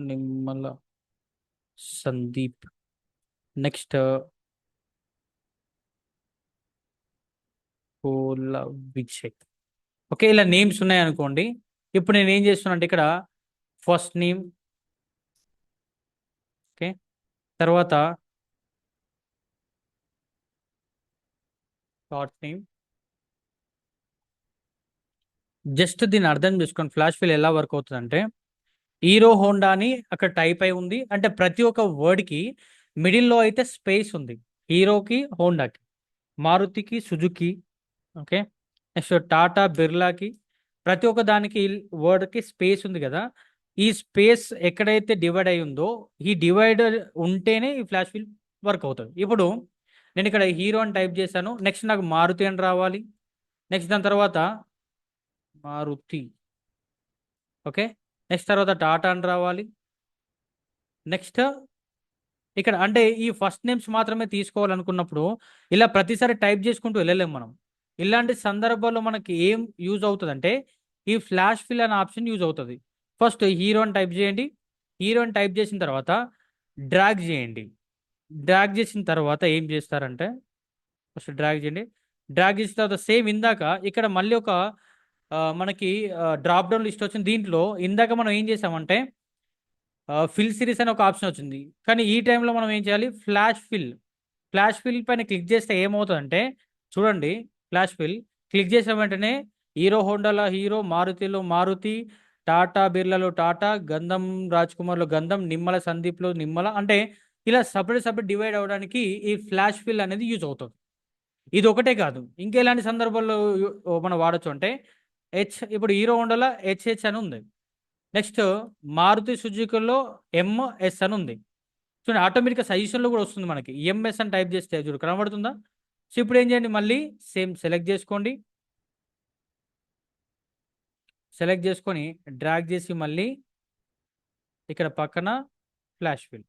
నిమ్మల సందీప్, నెక్స్ట్ కోల విజయ్. ఓకే, ఇలా నేమ్స్ ఉన్నాయి అనుకోండి. ఇప్పుడు నేను ఏం చేస్తున్నా అంటే ఇక్కడ ఫస్ట్ నేమ్, ఓకే, తర్వాత షార్ట్ నేమ్. జస్ట్ దీన్ని అర్థం చేసుకోండి ఫ్లాష్ ఫిల్ ఎలా వర్క్ అవుతుంది అంటే హీరో హోండా అని అక్కడ టైప్ అయి ఉంది అంటే ప్రతి ఒక్క వర్డ్కి మిడిల్లో అయితే స్పేస్ ఉంది. హీరోకి హోండాకి, మారుతికి సుజుకి, ఓకే, నెక్స్ట్ టాటా బిర్లాకి ప్రతి ఒక్క దానికి వర్డ్కి స్పేస్ ఉంది కదా. ఈ స్పేస్ ఎక్కడైతే డివైడ్ అయి ఉందో ఈ డివైడర్ ఉంటేనే ఈ ఫ్లాష్ ఫిల్ వర్క్ అవుతుంది. ఇప్పుడు నేను ఇక్కడ హీరో అని టైప్ చేశాను, నెక్స్ట్ నాకు మారుతి అని రావాలి, నెక్స్ట్ దాని తర్వాత మారుతి, ఓకే, నెక్స్ట్ తర్వాత టాటా అని రావాలి. నెక్స్ట్ ఇక్కడ అంటే ఈ ఫస్ట్ నేమ్స్ మాత్రమే తీసుకోవాలనుకున్నప్పుడు ఇలా ప్రతిసారి టైప్ చేసుకుంటూ వెళ్ళలేము మనం. ఇలాంటి సందర్భాల్లో మనకి ఏం యూజ్ అవుతుంది అంటే ఈ ఫ్లాష్ ఫిల్ అనే ఆప్షన్ యూజ్ అవుతుంది. ఫస్ట్ హీరో అని టైప్ చేయండి. హీరో అని టైప్ చేసిన తర్వాత డ్రాగ్ చేయండి. డ్రాగ్ చేసిన తర్వాత ఏం చేస్తారంటే ఫస్ట్ డ్రాగ్ చేయండి. డ్రాగ్ చేసిన తర్వాత సేమ్ ఇందాక ఇక్కడ మళ్ళీ ఒక మనకి డ్రాప్ డౌన్ లిస్ట్ వచ్చింది. దీంట్లో ఇందాక మనం ఏం చేసామంటే ఫిల్ సిరీస్ అని ఒక ఆప్షన్ వచ్చింది. కానీ ఈ టైంలో మనం ఏం చేయాలి, ఫ్లాష్ ఫిల్. ఫ్లాష్ ఫిల్ పైన క్లిక్ చేస్తే ఏమవుతుందంటే చూడండి, ఫ్లాష్ ఫిల్ క్లిక్ చేసిన వెంటనే హీరో హోండాలో హీరో, మారుతిలో మారుతి, టాటా బిర్లాలో టాటా, గంధం రాజ్ కుమార్లో గంధం, నిమ్మల సందీప్లో నిమ్మల, అంటే ఇలా సపరేట్ సపరేట్ డివైడ్ అవ్వడానికి ఈ ఫ్లాష్ ఫిల్ అనేది యూజ్ అవుతుంది. ఇది ఒకటే కాదు, ఇంకెలాంటి సందర్భాల్లో మనం వాడచ్చు అంటే ఇప్పుడు హీరో హోండాలో హెచ్హెచ్ అని ఉంది. నెక్స్ట్ మారుతి సుజుకిలో ఎంఎస్ అని ఉంది. చూడండి ఆటోమేటిక్గా సజెషన్లో కూడా వస్తుంది మనకి ఎంఎస్ అని టైప్ చేస్తే చూడు కనబడుతుందా. సో ఇప్పుడు ఏం చేయండి, మళ్ళీ సేమ్ సెలెక్ట్ చేసుకోండి. సెలెక్ట్ చేసుకొని డ్రాగ్ చేసి మళ్ళీ ఇక్కడ పక్కన ఫ్లాష్ ఫిల్.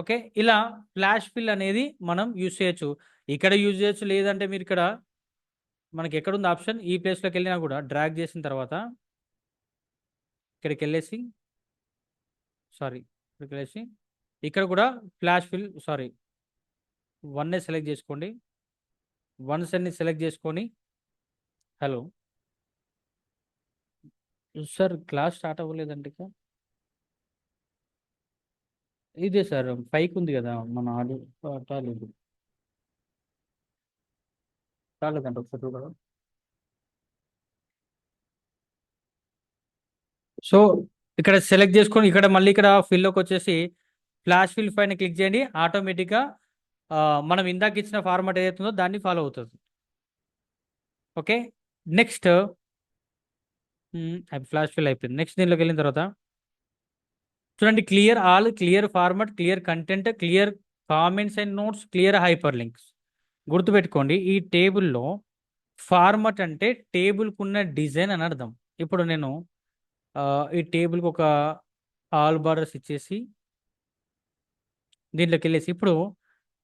ఓకే, ఇలా ఫ్లాష్ ఫిల్ అనేది మనం యూజ్ చేయొచ్చు. ఇక్కడ యూజ్ చేయొచ్చు, లేదంటే మీరు ఇక్కడ మనకి ఎక్కడుంది ఆప్షన్ ఈ ప్లేస్లోకి వెళ్ళినా కూడా డ్రాగ్ చేసిన తర్వాత ఇక్కడికి వెళ్ళేసి ఇక్కడికి వెళ్ళేసి ఇక్కడ కూడా ఫ్లాష్ ఫిల్ వన్నే సెలెక్ట్ చేసుకోండి. వన్స్ అన్ని సెలెక్ట్ చేసుకొని హలో సార్ క్లాస్ స్టార్ట్ అవ్వలేదండి ఇక. ఇదే సార్ పైకి ఉంది కదా మన ఆడియో రాలేదు. రాలేదంట ఒకసారి చూడరా. సో ఇక్కడ సెలెక్ట్ చేసుకొని ఇక్కడ మళ్ళీ ఇక్కడ ఫిల్లోకి వచ్చేసి ఫ్లాష్ ఫిల్ పైన క్లిక్ చేయండి. ఆటోమేటిక్గా మనం ఇందాక ఇచ్చిన ఫార్మాట్ ఏదైతుందో దాన్ని ఫాలో అవుతుంది. ఓకే, నెక్స్ట్ ఫ్లాష్ ఫిల్ అయిపోయింది. నెక్స్ట్ దీనిలోకి వెళ్ళిన తర్వాత చూడండి, clear all, clear format, clear content, clear comments and notes, clear hyper links. గుర్తుపెట్టుకోండి ఈ టేబుల్లో ఫార్మాట్ అంటే టేబుల్కి ఉన్న డిజైన్ అని అర్థం. ఇప్పుడు నేను ఈ టేబుల్కి ఒక ఆల్ బార్డర్స్ ఇచ్చేసి దీంట్లోకి వెళ్ళేసి ఇప్పుడు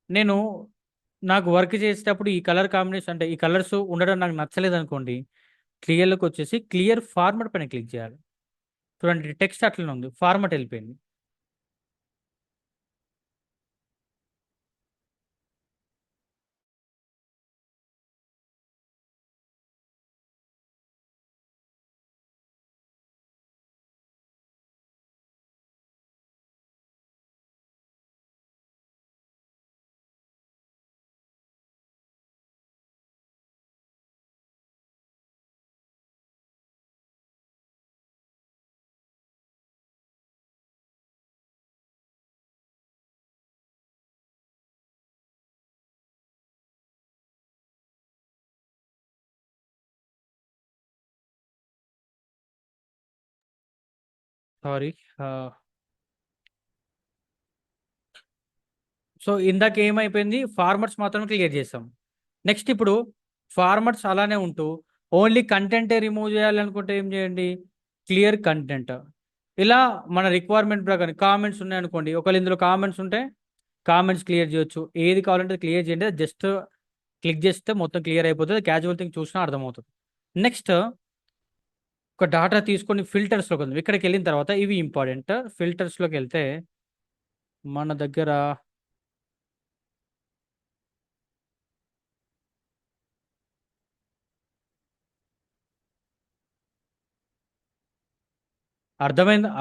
నేను నాకు వర్క్ చేసేటప్పుడు ఈ కలర్ కాంబినేషన్ అంటే ఈ కలర్స్ ఉండడం నాకు నచ్చలేదు అనుకోండి, క్లియర్లోకి వచ్చేసి క్లియర్ ఫార్మాట్ పైన క్లిక్ చేయాలి. చూడండి టెక్స్ట్ అట్లనే ఉంది, ఫార్మాట్ వెళ్ళిపోయింది. సారీ. సో ఇందాక ఏమైపోయింది, ఫార్మాట్స్ మాత్రమే క్లియర్ చేసాం. నెక్స్ట్ ఇప్పుడు ఫార్మాట్స్ అలానే ఉంటూ ఓన్లీ కంటెంటే రిమూవ్ చేయాలనుకుంటే ఏం చేయండి, క్లియర్ కంటెంట్. ఇలా మన రిక్వైర్మెంట్ ప్రకారం కామెంట్స్ ఉన్నాయనుకోండి, ఒకవేళ ఇందులో కామెంట్స్ ఉంటే కామెంట్స్ క్లియర్ చేయొచ్చు. ఏది కావాలంటే క్లియర్ చేయండి, జస్ట్ క్లిక్ చేస్తే మొత్తం క్లియర్ అయిపోతుంది, క్యాజువల్ థింగ్ చూసినా అర్థమవుతుంది. నెక్స్ట్ ఒక డాటా తీసుకొని ఫిల్టర్స్లోకి వెళ్దాం. ఇక్కడికి వెళ్ళిన తర్వాత ఇవి ఇంపార్టెంట్. ఫిల్టర్స్లోకి వెళ్తే మన దగ్గర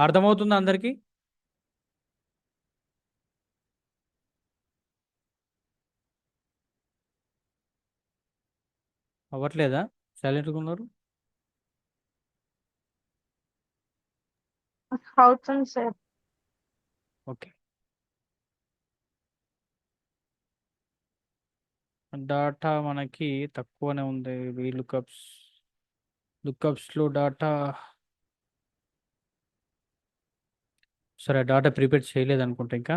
అర్థమవుతుంది అందరికీ? అవ్వట్లేదా? సైలెంట్గా ఉన్నారు. అవుతుంది సార్. ఓకే. డాటా మనకి తక్కువనే ఉంది. లుకప్స్లో డాటా, సరే డాటా ప్రిపేర్ చేయలేదు అనుకుంటా ఇంకా.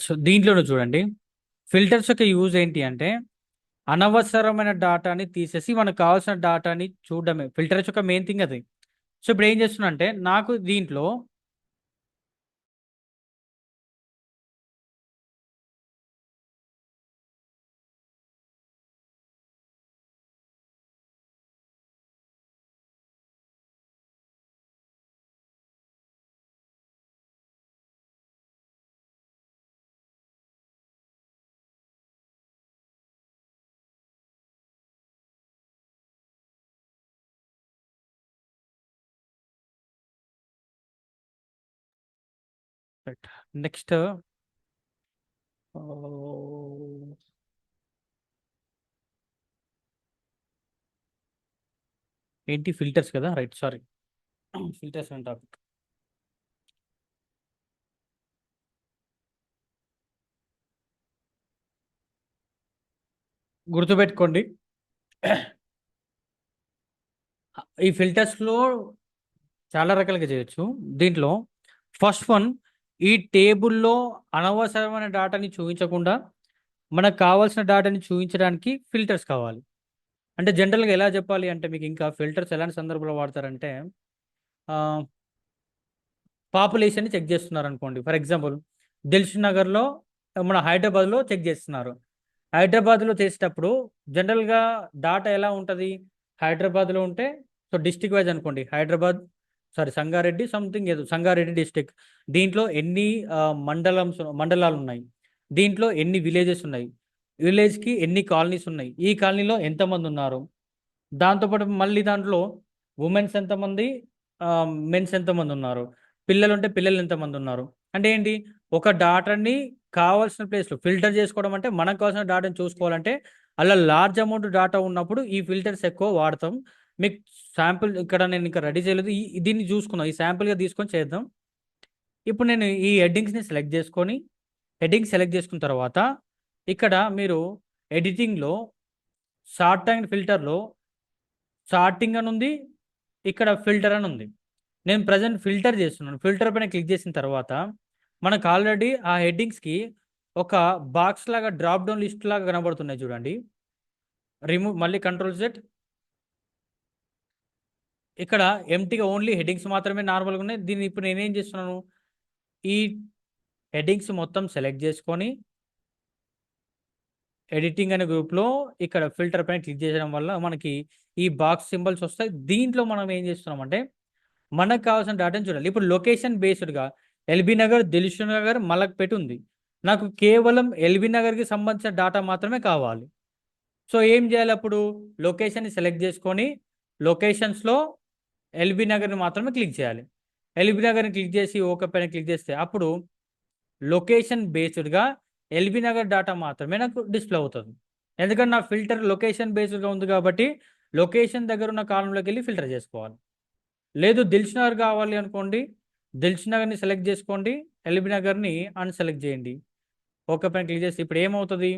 సో దీంట్లోనే చూడండి, ఫిల్టర్స్ యొక్క యూజ్ ఏంటి అంటే అనవసరమైన డాటాని తీసేసి మనకు కావాల్సిన డాటాని చూడడమే ఫిల్టర్స్ యొక్క మెయిన్ థింగ్ అది. సో ఇప్పుడు ఏం చేస్తున్నా అంటే నాకు దీంట్లో నెక్స్ట్ ఏంటి ఫిల్టర్స్ కదా, రైట్, సారీ. ఫిల్టర్స్ అనే టాపిక్ గుర్తుపెట్టుకోండి. ఈ ఫిల్టర్స్లో చాలా రకాలుగా చేయొచ్చు. దీంట్లో ఫస్ట్ వన్, ఈ టేబుల్లో అనవసరమైన డాటాని చూపించకుండా మనకు కావాల్సిన డాటాని చూపించడానికి ఫిల్టర్స్ కావాలి. అంటే జనరల్గా ఎలా చెప్పాలి అంటే మీకు ఇంకా ఫిల్టర్స్ ఎలాంటి సందర్భంలో వాడతారంటే పాపులేషన్ చెక్ చేస్తున్నారు అనుకోండి. ఫర్ ఎగ్జాంపుల్ దిల్షుక్ నగర్లో మన హైదరాబాద్లో చెక్ చేస్తున్నారు. హైదరాబాద్లో చేసేటప్పుడు జనరల్గా డాటా ఎలా ఉంటుంది, హైదరాబాద్లో ఉంటే సో డిస్టిక్ వైజ్ అనుకోండి, హైదరాబాద్, సారీ సంగారెడ్డి సంథింగ్ ఏదో సంగారెడ్డి డిస్టిక్, దీంట్లో ఎన్ని మండలాలు ఉన్నాయి, దీంట్లో ఎన్ని విలేజెస్ ఉన్నాయి, విలేజ్కి ఎన్ని కాలనీస్ ఉన్నాయి, ఈ కాలనీలో ఎంతమంది ఉన్నారు, దాంతోపాటు మళ్ళీ దాంట్లో ఉమెన్స్ ఎంతమంది, మెన్స్ ఎంతమంది ఉన్నారు, పిల్లలు ఉంటే పిల్లలు ఎంతమంది ఉన్నారు. అంటే ఏంటి, ఒక డాటాని కావాల్సిన ప్లేస్లో ఫిల్టర్ చేసుకోవడం అంటే మనకు కావాల్సిన డాటాని చూసుకోవాలంటే అలా లార్జ్ అమౌంట్ డాటా ఉన్నప్పుడు ఈ ఫిల్టర్స్ ఎక్కువ వాడతాం. మీకు శాంపుల్ ఇక్కడ నేను ఇంకా రెడీ చేయలేదు, దీన్ని చూసుకుందాం, ఈ శాంపుల్గా తీసుకొని చేద్దాం. ఇప్పుడు నేను ఈ హెడ్డింగ్స్ని సెలెక్ట్ చేసుకున్న తర్వాత ఇక్కడ మీరు ఎడిటింగ్లో షార్ట్ అండ్ ఫిల్టర్లో షార్టింగ్ అని ఉంది, ఇక్కడ ఫిల్టర్ అని ఉంది. నేను ప్రజెంట్ ఫిల్టర్ చేస్తున్నాను. ఫిల్టర్ పైన క్లిక్ చేసిన తర్వాత మనకు ఆల్రెడీ ఆ హెడ్డింగ్స్కి ఒక బాక్స్ లాగా డ్రాప్ డౌన్ లిస్ట్ లాగా కనబడుతున్నాయి చూడండి. మళ్ళీ కంట్రోల్ సెట్, ఇక్కడ ఎంటీగా ఓన్లీ హెడ్డింగ్స్ మాత్రమే నార్మల్గా ఉన్నాయి. దీన్ని ఇప్పుడు నేనేం చేస్తున్నాను, ఈ హెడ్డింగ్స్ మొత్తం సెలెక్ట్ చేసుకొని ఎడిటింగ్ అనే గ్రూప్లో ఇక్కడ ఫిల్టర్ పైన క్లిక్ చేయడం వల్ల మనకి ఈ బాక్స్ సింబల్స్ వస్తాయి. దీంట్లో మనం ఏం చేస్తున్నామంటే మనకు కావాల్సిన డేటాని చూడాలి. ఇప్పుడు లొకేషన్ బేస్డ్గా ఎల్బీ నగర్, దిల్సుఖ్ నగర్, మలక్పేట ఉంది. నాకు కేవలం ఎల్బీ నగర్కి సంబంధించిన డేటా మాత్రమే కావాలి. సో ఏం చేయాలి అప్పుడు? లొకేషన్ని సెలెక్ట్ చేసుకొని లొకేషన్స్లో ఎల్బీ నగర్ని మాత్రమే క్లిక్ చేయాలి. ఎల్బీ నగర్ని క్లిక్ చేసి ఓకే పైన క్లిక్ చేస్తే అప్పుడు లొకేషన్ బేస్డ్గా ఎల్బీ నగర్ డేటా మాత్రమే నాకు డిస్ప్లే అవుతుంది. ఎందుకంటే నా ఫిల్టర్ లొకేషన్ బేస్డ్గా ఉంది కాబట్టి లొకేషన్ దగ్గర ఉన్న కాలంలోకి వెళ్ళి ఫిల్టర్ చేసుకోవాలి. లేదు దిల్సుఖ్ నగర్ కావాలి అనుకోండి, దిల్సుఖ్ నగర్ని సెలెక్ట్ చేసుకోండి, ఎల్బీ నగర్ని అన్సెలెక్ట్ చేయండి. ఓకే పైన క్లిక్ చేస్తే ఇప్పుడు ఏమవుతుంది?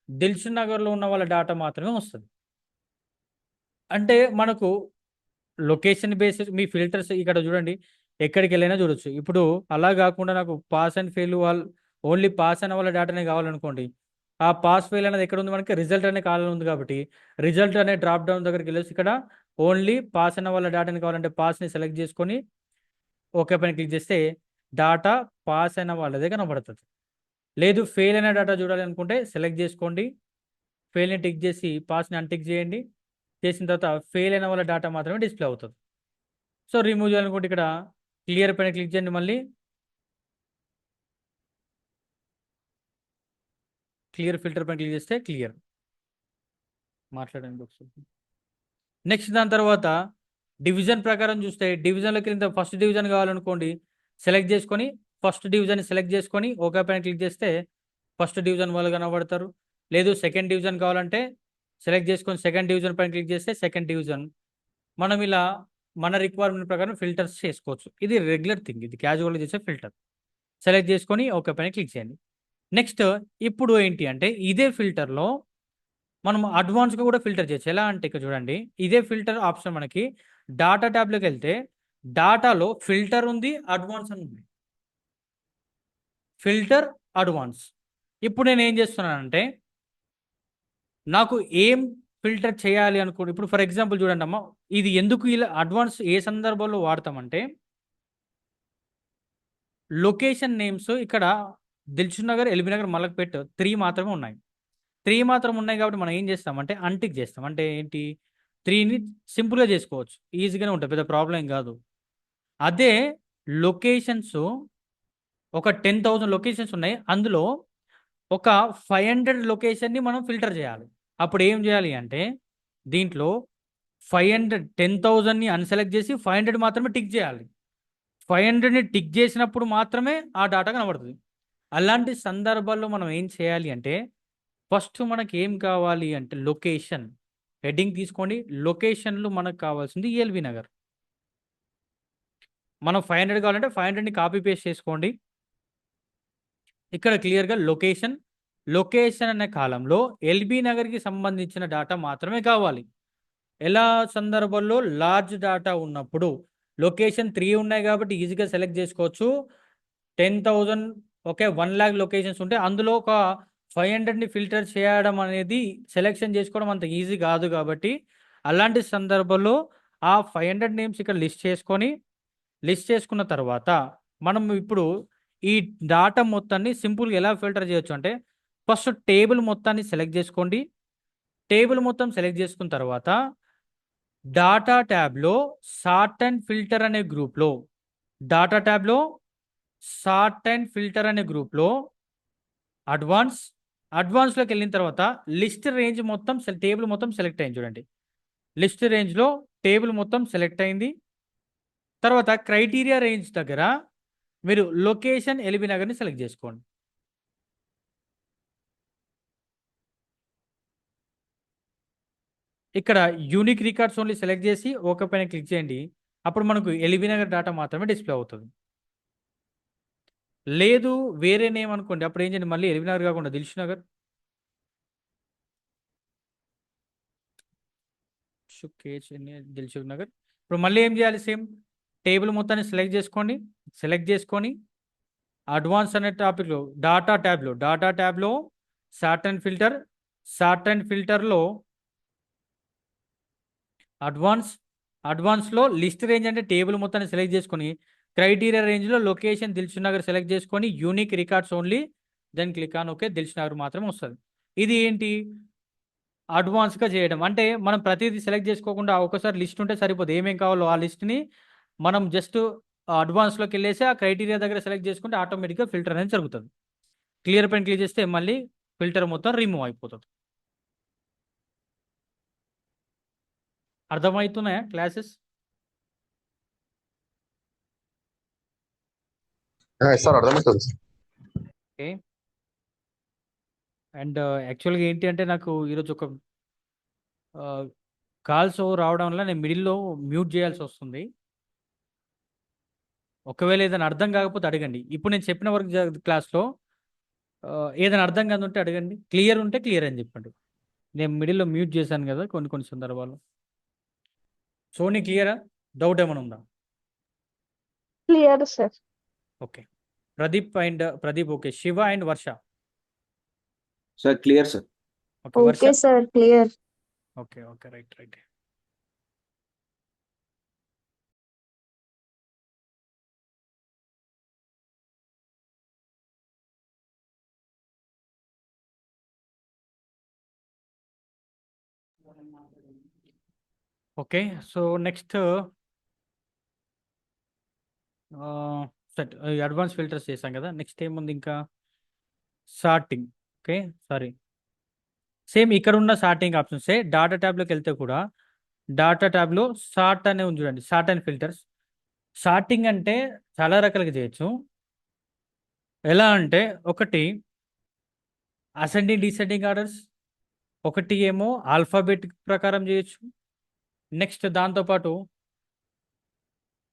దిల్సుఖ్ నగర్లో ఉన్న వాళ్ళ డేటా మాత్రమే వస్తుంది. అంటే మనకు లొకేషన్ బేస్డ్ మీ ఫిల్టర్స్ ఇక్కడ చూడండి, ఎక్కడికి వెళ్ళైనా చూడొచ్చు. ఇప్పుడు అలా కాకుండా నాకు pass and fail only pass అయిన వాళ్ళ డేటానే కావాలనుకోండి, ఆ పాస్ ఫెయిల్ అనేది ఎక్కడ ఉంది? మనకి రిజల్ట్ అనే కాలం ఉంది కాబట్టి రిజల్ట్ అనే డ్రాప్ డౌన్ దగ్గరికి వెళ్ళేసి ఇక్కడ ఓన్లీ పాస్ అయిన వాళ్ళ డేటాని కావాలంటే పాస్ని సెలెక్ట్ చేసుకొని ఓకే పైన క్లిక్ చేస్తే డేటా పాస్ అయిన వాళ్ళదే కనబడుతుంది. లేదు ఫెయిల్ అయిన డేటా చూడాలి అనుకుంటే సెలెక్ట్ చేసుకోండి, ఫెయిల్ని టిక్ చేసి పాస్ని అన్టిక్ చేయండి. చేసిన తర్వాత ఫెయిల్ అయిన వాళ్ళ డేటా మాత్రమే డిస్ప్లే అవుతుంది. సో రిమూవ్ చేయాలనుకుంటే ఇక్కడ క్లియర్ పైన క్లిక్ చేయండి. మళ్ళీ క్లియర్ ఫిల్టర్ పైన క్లిక్ చేస్తే క్లియర్. మాట్లాడండి ఒకసారి. నెక్స్ట్ దాని తర్వాత డివిజన్ ప్రకారం చూస్తే డివిజన్లోకి వెళ్ళిన ఫస్ట్ డివిజన్ కావాలనుకోండి, సెలెక్ట్ చేసుకొని ఫస్ట్ డివిజన్ సెలెక్ట్ చేసుకొని ఓకే పైన క్లిక్ చేస్తే ఫస్ట్ డివిజన్ వాళ్ళు కనబడతారు. లేదు సెకండ్ డివిజన్ కావాలంటే సెలెక్ట్ చేసుకొని సెకండ్ డివిజన్ పైన క్లిక్ చేస్తే సెకండ్ డివిజన్. మనం ఇలా మన రిక్వైర్మెంట్ ప్రకారం ఫిల్టర్స్ చేసుకోవచ్చు. ఇది రెగ్యులర్ థింగ్, ఇది క్యాజువల్గా చేసే ఫిల్టర్. సెలెక్ట్ చేసుకొని ఓకే పైన క్లిక్ చేయండి. నెక్స్ట్ ఇప్పుడు ఏంటి అంటే ఇదే ఫిల్టర్లో మనం అడ్వాన్స్గా కూడా ఫిల్టర్ చేయొచ్చు. ఎలా అంటే ఇక్కడ చూడండి, ఇదే ఫిల్టర్ ఆప్షన్ మనకి డాటా ట్యాబ్లోకి వెళ్తే డాటాలో ఫిల్టర్ ఉంది, అడ్వాన్స్ అని ఉంది. Filter, advance. ఇప్పుడు నేను ఏం చేస్తున్నానంటే నాకు ఏం ఫిల్టర్ చేయాలి అనుకోండి. ఇప్పుడు ఫర్ ఎగ్జాంపుల్ చూడండి అమ్మా, ఇది ఎందుకు ఇలా అడ్వాన్స్ ఏ సందర్భంలో వాడతామంటే లొకేషన్ నేమ్స్ ఇక్కడ దిల్సుఖ్ నగర్, ఎల్బీ నగర్, మలక్పేట్ 3 మాత్రమే ఉన్నాయి. 3 మాత్రం ఉన్నాయి కాబట్టి మనం ఏం చేస్తామంటే అన్టిక్ చేస్తాం. అంటే ఏంటి? 3ని సింపుల్గా చేసుకోవచ్చు, ఈజీగానే ఉంటుంది, పెద్ద ప్రాబ్లం ఏం కాదు. అదే లొకేషన్స్ ఒక 10,000 లొకేషన్స్ ఉన్నాయి, అందులో ఒక 500 లొకేషన్ని మనం ఫిల్టర్ చేయాలి. అప్పుడు ఏం చేయాలి అంటే దీంట్లో 500 10,000ని అన్సెలెక్ట్ చేసి 500 మాత్రమే టిక్ చేయాలి. 500ని టిక్ చేసినప్పుడు మాత్రమే ఆ డాటా కనబడుతుంది. అలాంటి సందర్భాల్లో మనం ఏం చేయాలి అంటే ఫస్ట్ మనకి ఏం కావాలి అంటే లొకేషన్ హెడ్డింగ్ తీసుకోండి. లొకేషన్లు మనకు కావాల్సింది ఎల్బీ నగర్. మనం 500 కావాలంటే 500ని కాపీ పేస్ట్ చేసుకోండి. ఇక్కడ క్లియర్గా లొకేషన్ అనే కాలంలో ఎల్బీ నగర్కి సంబంధించిన డేటా మాత్రమే కావాలి. ఎలా సందర్భంలో లార్జ్ డేటా ఉన్నప్పుడు లొకేషన్ 3 ఉన్నాయి కాబట్టి ఈజీగా సెలెక్ట్ చేసుకోవచ్చు. 10,000 ఓకే 1,00,000 లొకేషన్స్ ఉంటే అందులో ఒక 500ని ఫిల్టర్ చేయడం అనేది సెలెక్షన్ చేసుకోవడం అంత ఈజీ కాదు. కాబట్టి అలాంటి సందర్భంలో ఆ 500 నేమ్స్ ఇక్కడ లిస్ట్ చేసుకున్న తర్వాత మనం ఇప్పుడు ఈ డాటా మొత్తాన్ని సింపుల్గా ఎలా ఫిల్టర్ చేయొచ్చు అంటే ఫస్ట్ టేబుల్ మొత్తాన్ని సెలెక్ట్ చేసుకోండి. టేబుల్ మొత్తం సెలెక్ట్ చేసుకున్న తర్వాత డాటా ట్యాబ్లో సార్ట్ అండ్ ఫిల్టర్ అనే గ్రూప్లో అడ్వాన్స్లోకి వెళ్ళిన తర్వాత లిస్ట్ రేంజ్ మొత్తం టేబుల్ మొత్తం సెలెక్ట్ అయింది చూడండి. లిస్ట్ రేంజ్లో టేబుల్ మొత్తం సెలెక్ట్ అయింది. తర్వాత క్రైటీరియా రేంజ్ దగ్గర మీరు లొకేషన్ ఎల్బీ నగర్ని సెలెక్ట్ చేసుకోండి. ఇక్కడ యూనిక్ రికార్డ్స్ ఓన్లీ సెలెక్ట్ చేసి ఓకే పైన క్లిక్ చేయండి. అప్పుడు మనకు ఎల్బీ నగర్ డేటా మాత్రమే డిస్ప్లే అవుతుంది. లేదు వేరే నేమ్ అనుకోండి, అప్పుడు ఏం చేయండి, మళ్ళీ ఎల్బీ నగర్ కాకుండా దిల్సుఖ్ నగర్, దిల్సుఖ్ నగర్. ఇప్పుడు మళ్ళీ ఏం చేయాలి? సేమ్ టేబుల్ మొత్తాన్ని సెలెక్ట్ చేసుకొని అడ్వాన్స్ అనే టాపిక్లో డాటా ట్యాబ్లో సార్ట్ అండ్ ఫిల్టర్లో అడ్వాన్స్లో లిస్ట్ రేంజ్ అంటే టేబుల్ మొత్తాన్ని సెలెక్ట్ చేసుకొని క్రైటీరియా రేంజ్లో లొకేషన్ దిల్సుఖ్ నగర్ సెలెక్ట్ చేసుకొని unique records only then click on okay, Dilsukh Nagar మాత్రమే వస్తుంది. ఇది ఏంటి? అడ్వాన్స్గా చేయడం అంటే మనం ప్రతిదీ సెలెక్ట్ చేసుకోకుండా ఒకసారి లిస్ట్ ఉంటే సరిపోదు, ఏమేం కావాలో ఆ లిస్ట్ని మనం జస్ట్ అడ్వాన్స్లోకి వెళ్ళేసి ఆ క్రైటీరియా దగ్గర సెలెక్ట్ చేసుకుంటే ఆటోమేటిక్గా ఫిల్టర్ అనేది జరుగుతుంది. క్లియర్ పైన క్లిక్ చేస్తే మళ్ళీ ఫిల్టర్ మొత్తం రిమూవ్ అయిపోతుంది. అర్థమవుతున్నాయా క్లాసెస్? సార్ అర్థమవుతుంది సార్. ఓకే. అండ్ యాక్చువల్గా ఏంటి అంటే నాకు ఈరోజు ఒక కాల్స్ రావడం వల్ల నేను మిడిల్లో మ్యూట్ చేయాల్సి వస్తుంది. ఒకవేళ ఏదైనా అర్థం కాకపోతే అడగండి. ఇప్పుడు నేను చెప్పిన వరకు క్లాస్లో ఏదైనా అర్థం కాదు ఉంటే అడగండి, క్లియర్ ఉంటే క్లియర్ అని చెప్పండి. నేను మిడిల్లో మ్యూట్ చేశాను కదా కొన్ని కొన్ని సందర్భాలు. సోనీ క్లియరా? డౌట్ ఏమైనా ఉందా? Clear sir. Okay. Pradeep okay. Shiva and Varsha sir clear sir. Okay. Varsha okay sir clear. Okay okay right right. Okay. So next set advance filters చేసాం కదా. నెక్స్ట్ ఏముంది ఇంకా? సార్టింగ్. ఓకే సారీ, సేమ్ ఇక్కడ ఉన్న సార్టింగ్ ఆప్షన్సే డాటా ట్యాబ్లోకి వెళ్తే కూడా డాటా ట్యాబ్లో సార్ట్ అనే ఉంది చూడండి, సార్ట్ అండ్ ఫిల్టర్స్. సార్టింగ్ అంటే చాలా రకాలుగా చేయొచ్చు. ఎలా అంటే ఒకటి అసెండింగ్ డిసెండింగ్ ఆర్డర్స్, ఒకటి ఏమో ఆల్ఫాబెట్ ప్రకారం చేయొచ్చు. నెక్స్ట్ దాంతోపాటు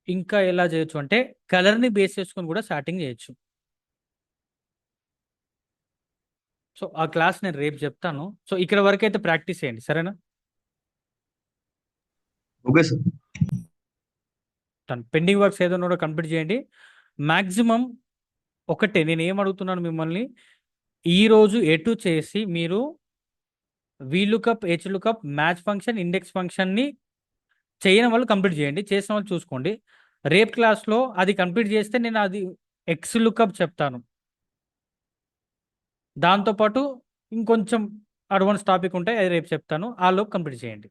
ఇంకా ఎలా చేయొచ్చు అంటే కలర్ని బేస్ చేసుకొని కూడా సార్టింగ్ చేయొచ్చు. సో ఆ క్లాస్ నేను రేపు చెప్తాను. సో ఇక్కడ వరకు అయితే ప్రాక్టీస్ చేయండి, సరేనా? Okay sir. తను పెండింగ్ వర్క్స్ ఏదైనా కూడా కంప్లీట్ చేయండి. మ్యాక్సిమం ఒకటే నేను ఏం అడుగుతున్నాను మిమ్మల్ని, ఈరోజు ఎటు చేసి మీరు వీలుకప్, హెచ్లుకప్, మ్యాచ్ ఫంక్షన్, ఇండెక్స్ ఫంక్షన్ని చేయని వాళ్ళు కంప్లీట్ చేయండి, చేసిన వాళ్ళు చూసుకోండి. రేపు క్లాస్లో అది కంప్లీట్ చేస్తే నేను అది ఎక్స్ లుకప్ చెప్తాను. దాంతోపాటు ఇంకొంచెం అడ్వాన్స్ టాపిక్ ఉంటాయి, అది రేపు చెప్తాను. ఆ లోపు కంప్లీట్ చేయండి.